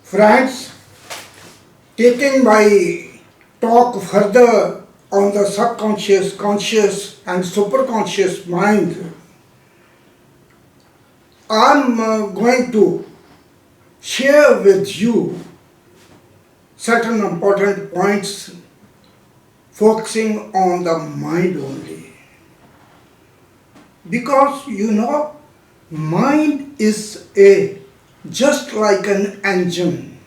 Friends, taking my talk further on the subconscious, conscious, and superconscious mind, I'm going to share with you certain important points focusing on the mind only. Because mind is just like an engine.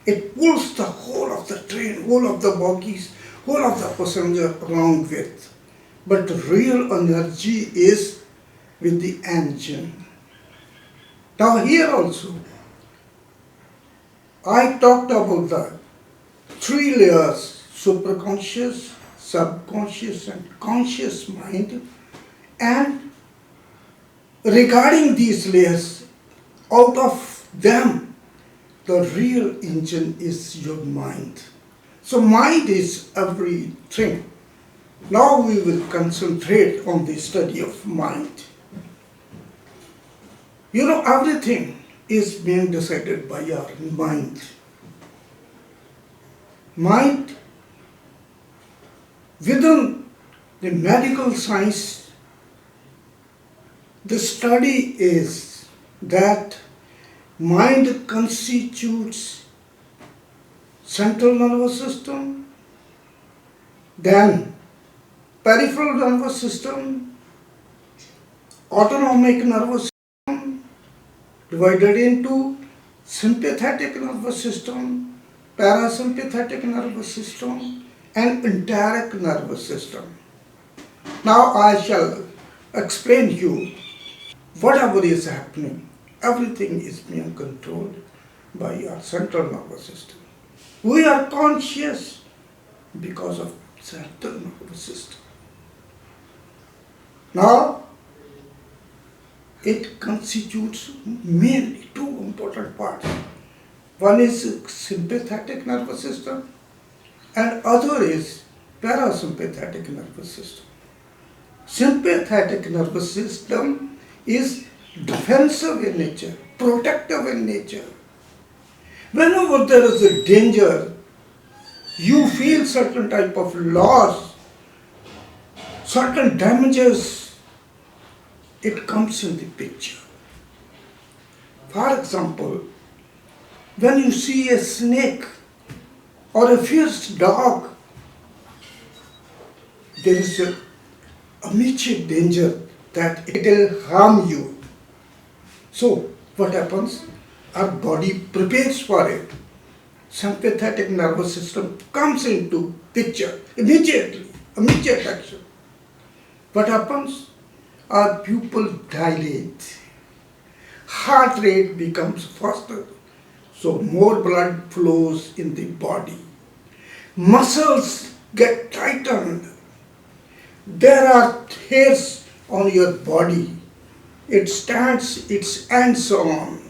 It pulls the whole of the train, whole of the bogies, whole of the passenger along with. But real energy is with the engine. Now here also, I talked about the three layers: superconscious, subconscious, and conscious mind. And regarding these layers, out of them, the real engine is your mind. So mind is everything. Now we will concentrate on the study of mind. Everything is being decided by our mind. Mind, within the medical science, the study is that mind constitutes central nervous system, then peripheral nervous system, autonomic nervous system, divided into sympathetic nervous system, parasympathetic nervous system, and enteric nervous system. Now I shall explain you whatever is happening. Everything is being controlled by your central nervous system. We are conscious because of central nervous system. Now, it constitutes mainly two important parts. One is sympathetic nervous system and other is parasympathetic nervous system. Sympathetic nervous system is defensive in nature, protective in nature. Whenever there is a danger, you feel certain type of loss, certain damages, it comes in the picture. For example, when you see a snake or a fierce dog, there is a immediate danger that it will harm you. So, what happens? Our body prepares for it. Sympathetic nervous system comes into picture immediately, immediate action. What happens? Our pupil dilate, heart rate becomes faster, so more blood flows in the body. Muscles get tightened. There are hairs on your body. It stands its ends on.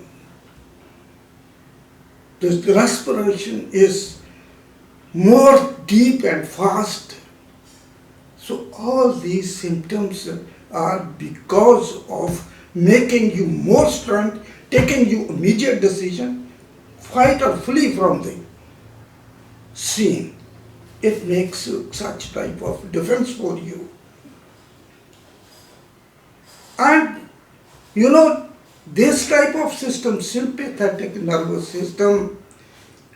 The respiration is more deep and fast. So all these symptoms are because of making you more strength, taking you immediate decision, fight or flee from the scene. It makes such type of defense for you. And this type of system, sympathetic nervous system,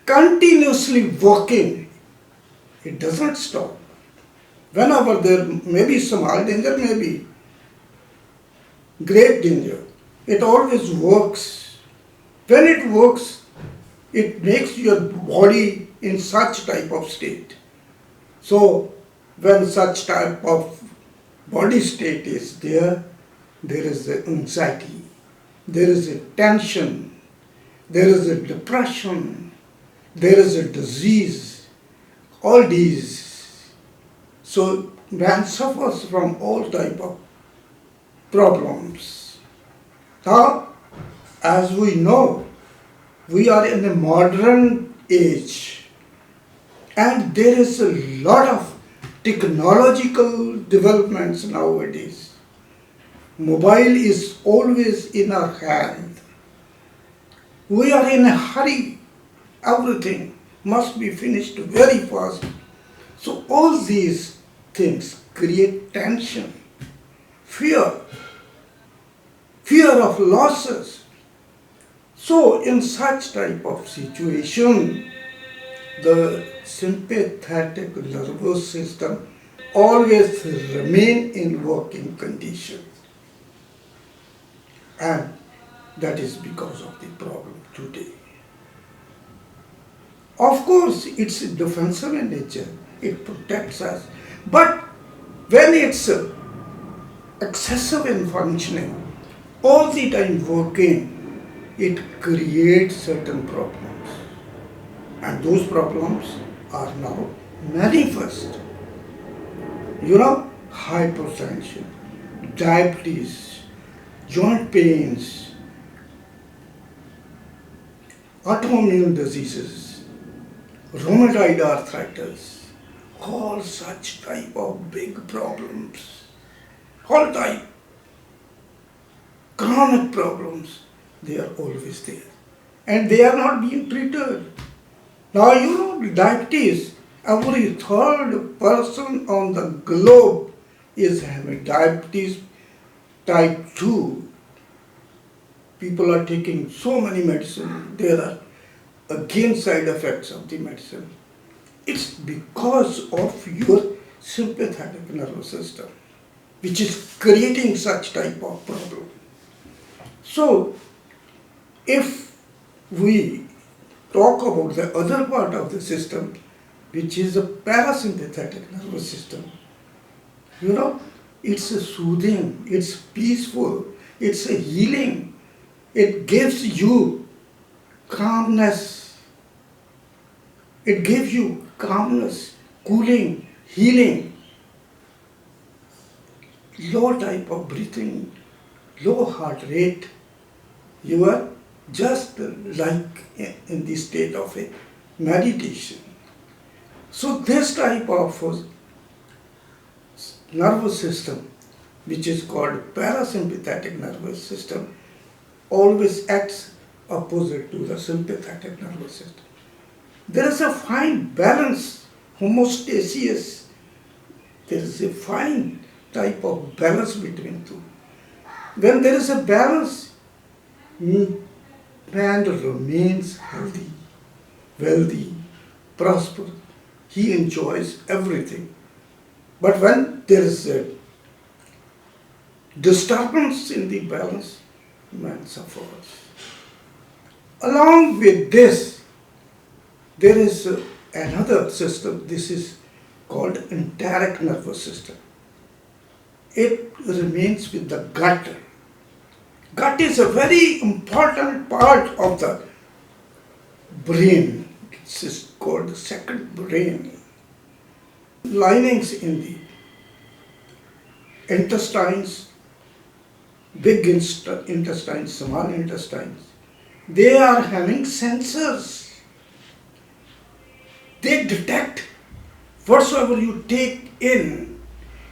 continuously working. It doesn't stop. Whenever there may be small danger, may be great danger, it always works. When it works, it makes your body in such type of state. So, when such type of body state is there is anxiety, there is a tension, there is a depression, there is a disease, all these. So, man suffers from all type of problems. Now, as we know, we are in a modern age and there is a lot of technological developments nowadays. Mobile is always in our hand. We are in a hurry. Everything must be finished very fast. So all these things create tension, fear, fear of losses. So in such type of situation, the sympathetic nervous system always remain in working condition, and that is because of the problem today. Of course, it's defensive in nature, it protects us, but when it's excessive in functioning, all the time working, it creates certain problems, and those problems are now manifest. Hypertension, diabetes, joint pains, autoimmune diseases, rheumatoid arthritis, all such type of big problems, all type chronic problems, they are always there, and they are not being treated. Now diabetes, every third person on the globe is having diabetes type 2. People are taking so many medicine, there are again side effects of the medicine. It's because of your sympathetic nervous system, which is creating such type of problem. So, if we talk about the other part of the system, which is the parasympathetic nervous system, it's a soothing, it's peaceful, it's a healing. It gives you calmness. It gives you calmness, cooling, healing, low type of breathing, low heart rate. You are just like in the state of a meditation. So this type of nervous system, which is called parasympathetic nervous system, always acts opposite to the sympathetic nervous system. There is a fine balance, homeostasis. There is a fine type of balance between two. When there is a balance, man remains healthy, wealthy, prosperous. He enjoys everything. But when there is a disturbance in the balance, man suffers. Along with this, there is another system. This is called enteric nervous system. It remains with the gut. Gut is a very important part of the brain. It's called the second brain. Linings in the intestines, big intestines, small intestines, they are having sensors. They detect whatsoever you take in,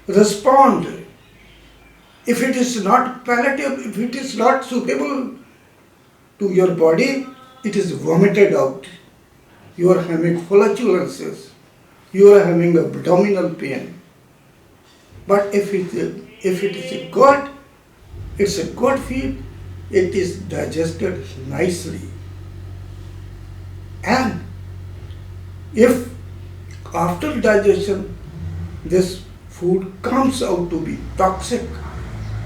respond. If it is not palatable, if it is not suitable to your body, it is vomited out. You are having flatulences. You are having abdominal pain. But if it is a good, it's a good feed, it is digested nicely. And if after digestion this food comes out to be toxic,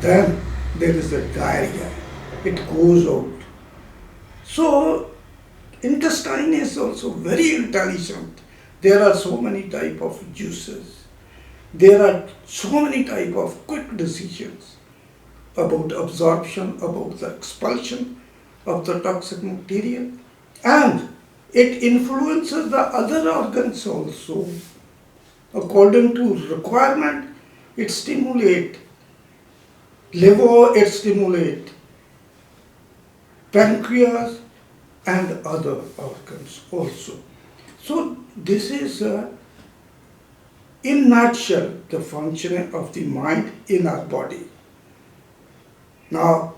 then there is a diarrhea. It goes out. So intestine is also very intelligent. There are so many type of juices. There are so many type of quick decisions about absorption, about the expulsion of the toxic material, and it influences the other organs also. According to requirement, it stimulates liver, it stimulates pancreas and other organs also. So this is in nutshell the functioning of the mind in our body. Now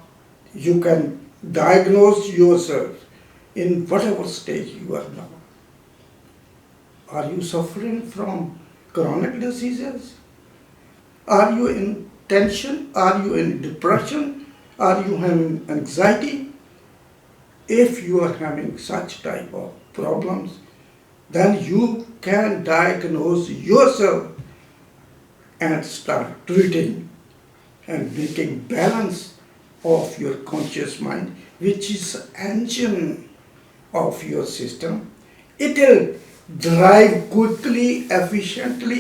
you can diagnose yourself in whatever stage you are now. Are you suffering from chronic diseases? Are you in tension? Are you in depression? Are you having anxiety? If you are having such type of problems, then you can diagnose yourself and start treating and making balance of your conscious mind, which is engine of your system. It will drive quickly, efficiently,